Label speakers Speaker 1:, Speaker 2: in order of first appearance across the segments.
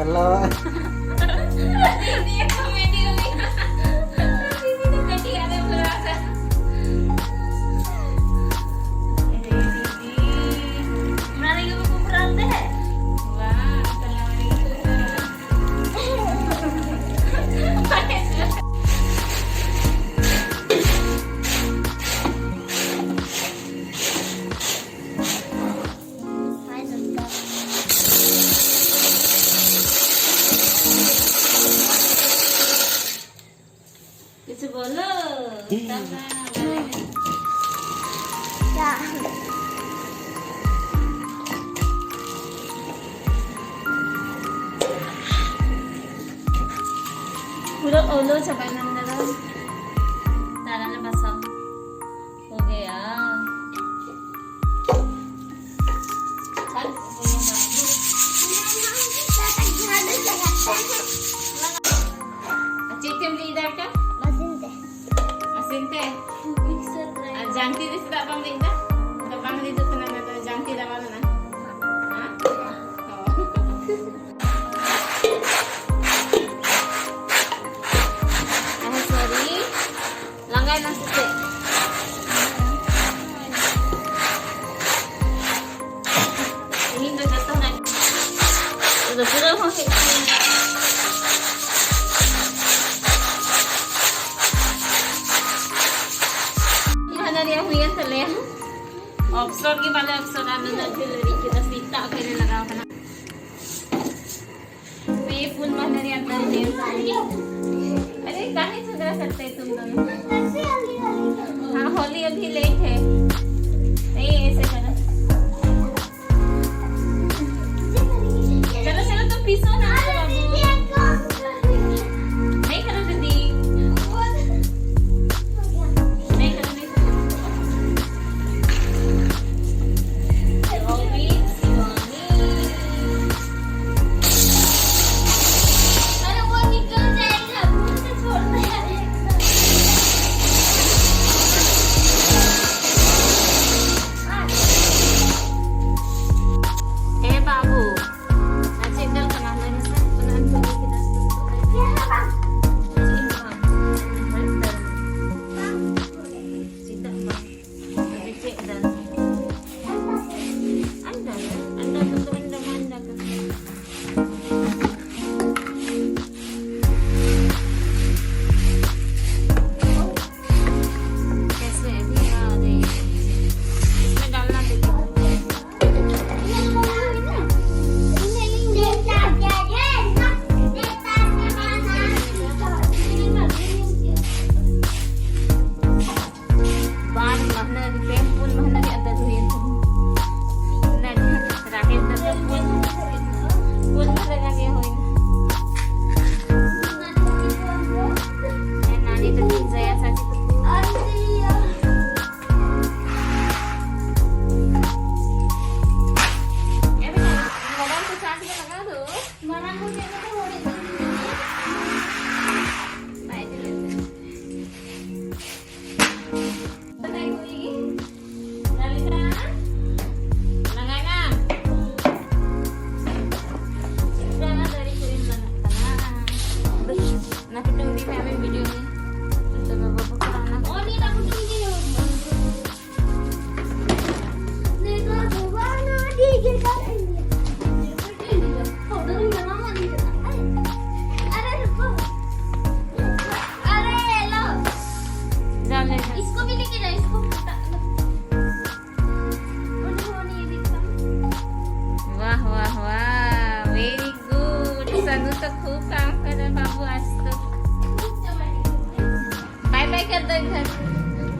Speaker 1: Halo.
Speaker 2: Ini komedi umi. Ini komedi ada berasa. Mari kita kumpul deh. Wah, tenang itu. Itu bolo.
Speaker 3: Ya.
Speaker 2: पूरा ओलो छपाई अंदर सारा ने बस हो गया चल चिकन लीडर का asinte janti di sida bang ida da bang ida tenan da janti da wala na ha oh sorry langgai na site ini dah jatuh na sudah ho dari huyan tele offshore की वाले offshore आने ना jewellery की दस इतना अकेले लगा होना ये फूल महनरी अंदर ले अरे कहाँ सुधरा सकते तुम दोनों हाँ होली अभी लेट है नहीं ऐसे करो चलो चलो तो पीसो ना नहीं करो दीदी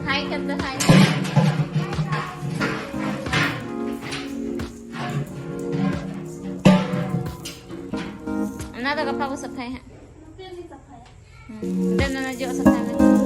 Speaker 2: हाय कर दो हाय ना तो कपड़ा को सफाई है dan na jo sa